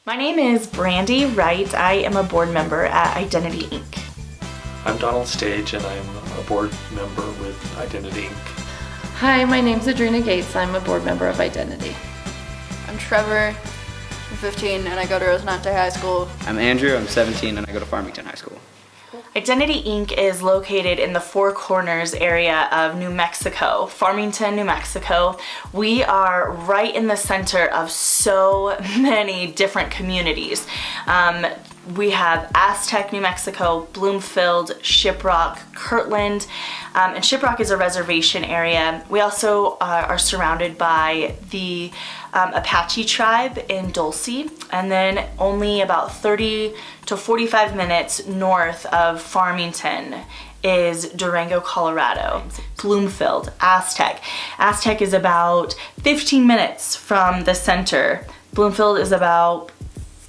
My name is Brandy Wright. I am a board member at Identity Inc. I'm Donald Stage and I'm a board member with Identity Inc. Hi, my name's Adrena Gates. I'm a board member of Identity. I'm Trevor, I'm 15 and I go to Rosinante High School. I'm Andrew, I'm 17 and I go to Farmington High School. Identity Inc. is located in the Four Corners area of New Mexico, Farmington, New Mexico. We are right in the center of so many different communities. We have Aztec, New Mexico, Bloomfield, Shiprock, Kirtland, and Shiprock is a reservation area. We also are surrounded by the Apache tribe in Dulce, and then only about 30 to 45 minutes north of Farmington is Durango, Colorado. Bloomfield, Aztec. Aztec is about 15 minutes from the center. Bloomfield is about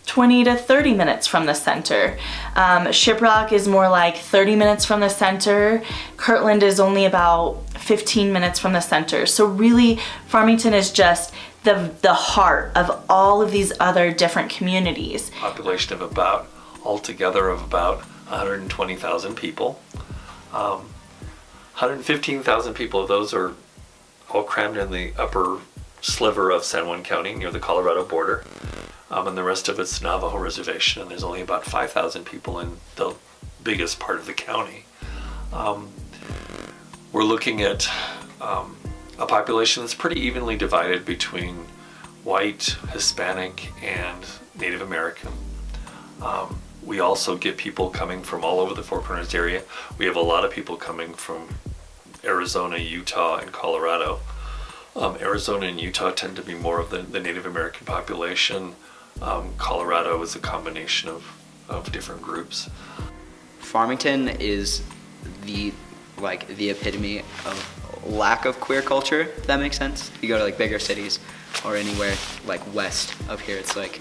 20 to 30 minutes from the center. Shiprock is more like 30 minutes from the center. Kirtland is only about 15 minutes from the center. So really, Farmington is just the heart of all of these other different communities. Population of altogether of about 120,000 people. 115,000 people of those are all crammed in the upper sliver of San Juan County near the Colorado border. And the rest of it's Navajo reservation, and there's only about 5,000 people in the biggest part of the county. We're looking at a population that's pretty evenly divided between white, Hispanic, and Native American. We also get people coming from all over the Four Corners area. We have a lot of people coming from Arizona, Utah, and Colorado. Arizona and Utah tend to be more of the Native American population. Colorado is a combination of different groups. Farmington is the epitome of lack of queer culture, if that makes sense. You go to like bigger cities or anywhere like west of here, it's like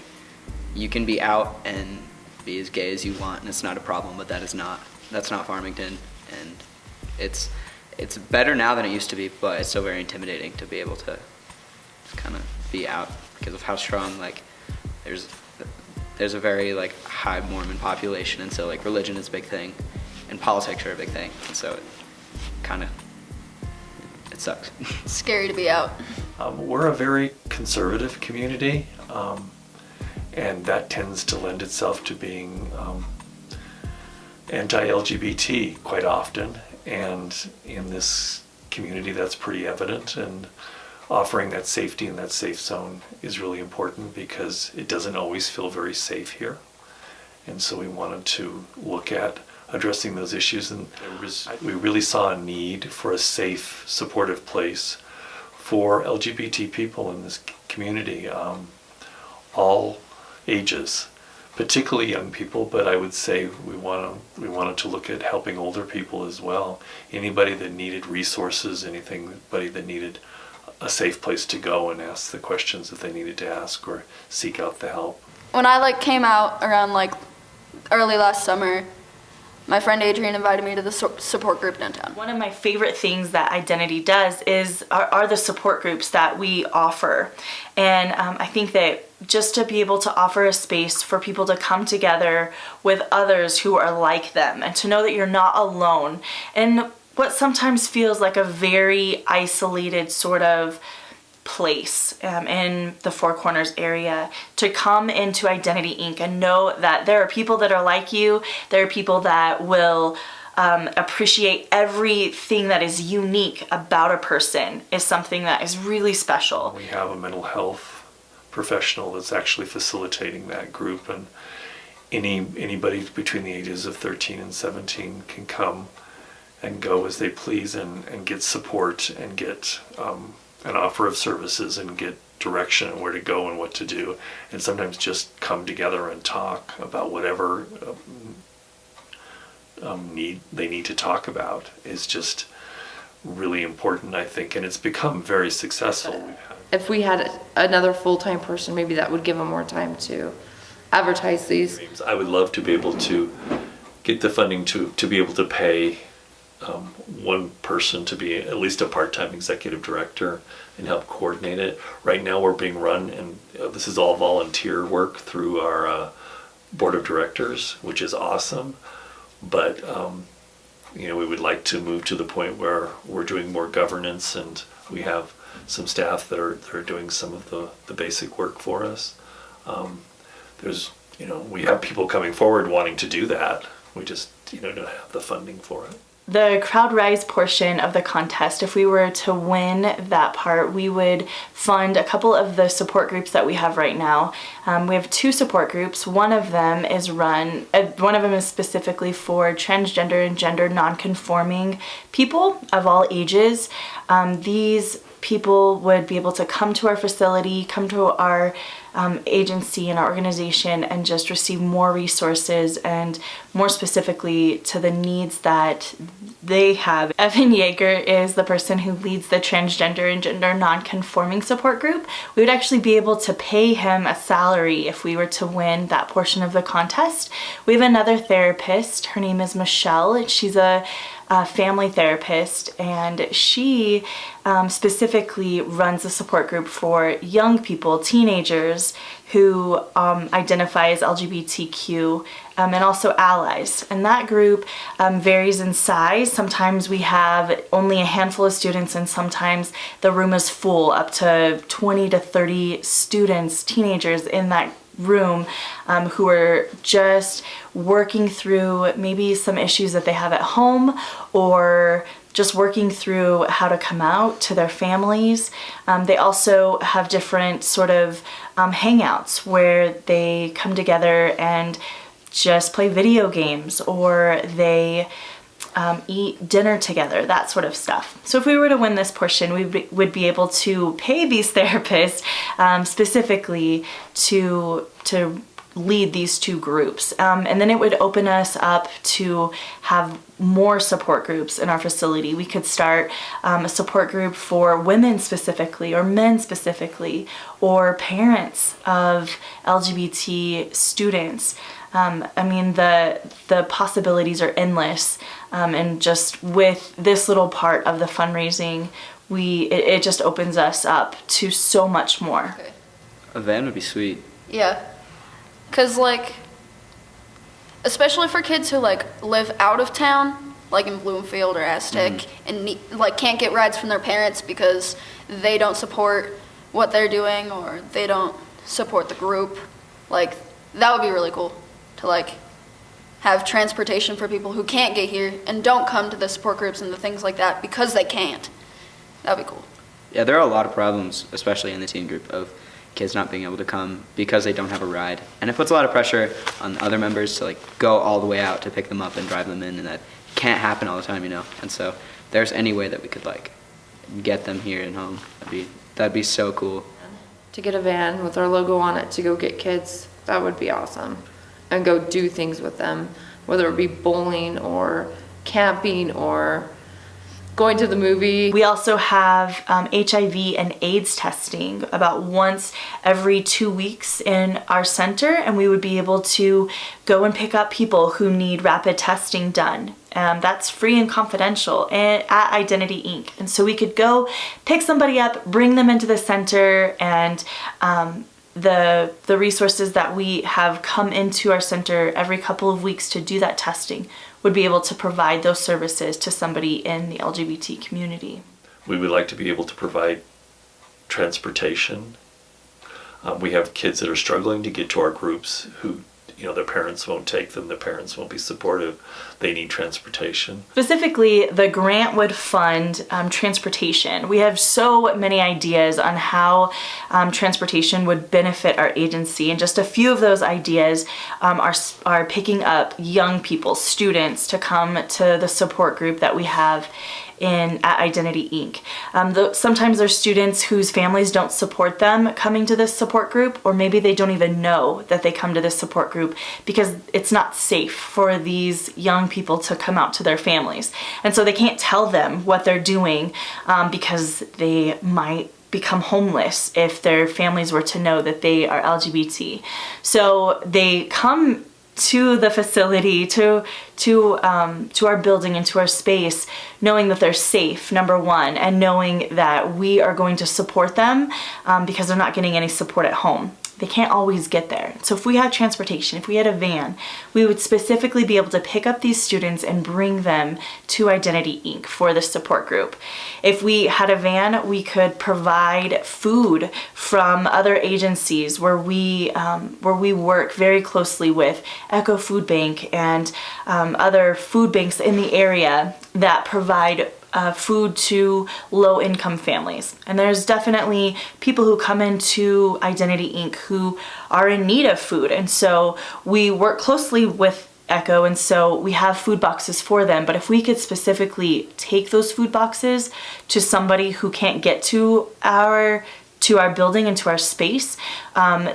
you can be out and be as gay as you want and it's not a problem, but that's not Farmington, and it's better now than it used to be, but it's still very intimidating to be able to kind of be out because of how strong there's a very like high Mormon population, and so like religion is a big thing and politics are a big thing, and so it sucks. It's scary to be out. We're a very conservative community, and that tends to lend itself to being anti-LGBT quite often, and in this community that's pretty evident, and offering that safety in that safe zone is really important because it doesn't always feel very safe here. And so we wanted to look at addressing those issues, and we really saw a need for a safe, supportive place for LGBT people in this community, all ages, particularly young people, but I would say we wanted to look at helping older people as well. Anybody that needed resources, anybody that needed a safe place to go and ask the questions that they needed to ask or seek out the help. When I came out around early last summer, my friend Adrian invited me to the support group downtown. One of my favorite things that Identity does are the support groups that we offer. And I think that just to be able to offer a space for people to come together with others who are like them and to know that you're not alone in what sometimes feels like a very isolated sort of place in the Four Corners area, to come into Identity Inc. and know that there are people that are like you, there are people that will appreciate everything that is unique about a person is something that is really special. We have a mental health professional that's actually facilitating that group, and anybody between the ages of 13 and 17 can come and go as they please and get support and get an offer of services and get direction on where to go and what to do, and sometimes just come together and talk about whatever they need to talk about is just really important, I think, and it's become very successful. If we had another full-time person, maybe that would give them more time to advertise these. I would love to be able to get the funding to be able to pay one person to be at least a part-time executive director and help coordinate it. Right now we're being run, and this is all volunteer work through our board of directors, which is awesome. But we would like to move to the point where we're doing more governance, and we have some staff that are doing some of the basic work for us. We have people coming forward wanting to do that. We just don't have the funding for it. The crowd rise portion of the contest, if we were to win that part, we would fund a couple of the support groups that we have right now. We have 2 support groups. One of them is specifically for transgender and gender non-conforming people of all ages. These people would be able to come to our facility, come to our agency and our organization, and just receive more resources, and more specifically to the needs that they have. Evan Yeager is the person who leads the transgender and gender non-conforming support group. We would actually be able to pay him a salary if we were to win that portion of the contest. We have another therapist. Her name is Michelle. She's a family therapist, and she specifically runs a support group for young people, teenagers who identify as LGBTQ, and also allies. And that group varies in size. Sometimes we have only a handful of students, and sometimes the room is full, up to 20 to 30 students, teenagers in that room, who are just working through maybe some issues that they have at home, or just working through how to come out to their families. They also have different sort of hangouts where they come together and just play video games, or they eat dinner together, that sort of stuff. So if we were to win this portion, we would be able to pay these therapists specifically to lead these 2 groups. And then it would open us up to have more support groups in our facility. We could start a support group for women specifically, or men specifically, or parents of LGBT students. The possibilities are endless, and just with this little part of the fundraising, it just opens us up to so much more. Okay. A van would be sweet. Yeah. Because, especially for kids who, live out of town, like in Bloomfield or Aztec, and, can't get rides from their parents because they don't support what they're doing, or they don't support the group, that would be really cool to, have transportation for people who can't get here and don't come to the support groups and the things like that because they can't. That would be cool. Yeah, there are a lot of problems, especially in the teen group, of kids not being able to come because they don't have a ride. And it puts a lot of pressure on other members to go all the way out to pick them up and drive them in, and that can't happen all the time, And so if there's any way that we could get them here and home, that'd be so cool. To get a van with our logo on it to go get kids, that would be awesome. And go do things with them, whether it be bowling or camping or going to the movie. We also have HIV and AIDS testing about once every 2 weeks in our center, and we would be able to go and pick up people who need rapid testing done. That's free and confidential at Identity Inc. And so we could go pick somebody up, bring them into the center, and the resources that we have come into our center every couple of weeks to do that testing would be able to provide those services to somebody in the LGBT community. We would like to be able to provide transportation. We have kids that are struggling to get to our groups who, their parents won't take them, their parents won't be supportive. They need transportation. Specifically, the grant would fund transportation. We have so many ideas on how transportation would benefit our agency, and just a few of those ideas are picking up young people, students, to come to the support group that we have at Identity Inc. Sometimes there's students whose families don't support them coming to this support group, or maybe they don't even know that they come to this support group because it's not safe for these young people to come out to their families. And so they can't tell them what they're doing because they might become homeless if their families were to know that they are LGBT. So they come to the facility, to our building and to our space, knowing that they're safe, number one, and knowing that we are going to support them because they're not getting any support at home. They can't always get there. So if we had transportation, if we had a van, we would specifically be able to pick up these students and bring them to Identity Inc. for the support group. If we had a van, we could provide food from other agencies where we work very closely with Echo Food Bank and other food banks in the area that provide food to low-income families. And there's definitely people who come into Identity Inc. who are in need of food. And so we work closely with Echo, and so we have food boxes for them. But if we could specifically take those food boxes to somebody who can't get to our building and to our space,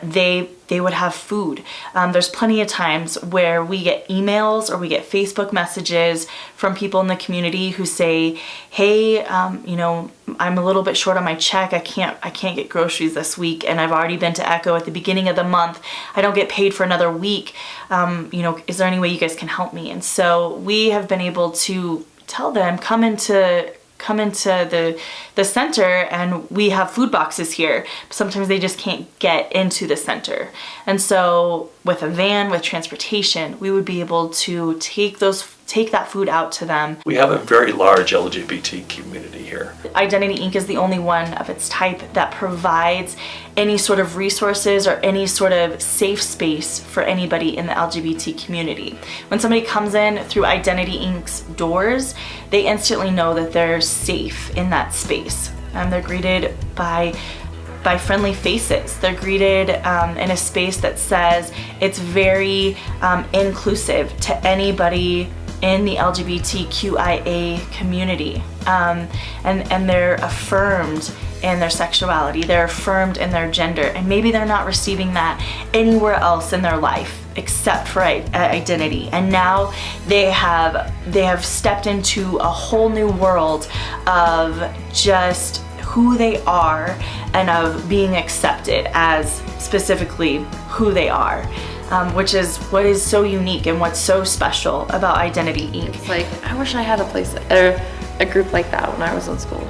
they would have food. There's plenty of times where we get emails or we get Facebook messages from people in the community who say, hey, I'm a little bit short on my check. I can't get groceries this week, and I've already been to Echo at the beginning of the month. I don't get paid for another week. Is there any way you guys can help me? And so we have been able to tell them, come into the center, and we have food boxes here. Sometimes they just can't get into the center. And so with a van, with transportation, we would be able to take that food out to them. We have a very large LGBT community here. Identity Inc. is the only one of its type that provides any sort of resources or any sort of safe space for anybody in the LGBT community. When somebody comes in through Identity Inc.'s doors, they instantly know that they're safe in that space. They're greeted by friendly faces. They're greeted in a space that says it's very inclusive to anybody in the LGBTQIA community, and they're affirmed in their sexuality, they're affirmed in their gender, and maybe they're not receiving that anywhere else in their life except for identity. And now they have stepped into a whole new world of just who they are and of being accepted as specifically who they are. Which is what is so unique and what's so special about Identity Inc. It's like, I wish I had a place or a group like that when I was in school.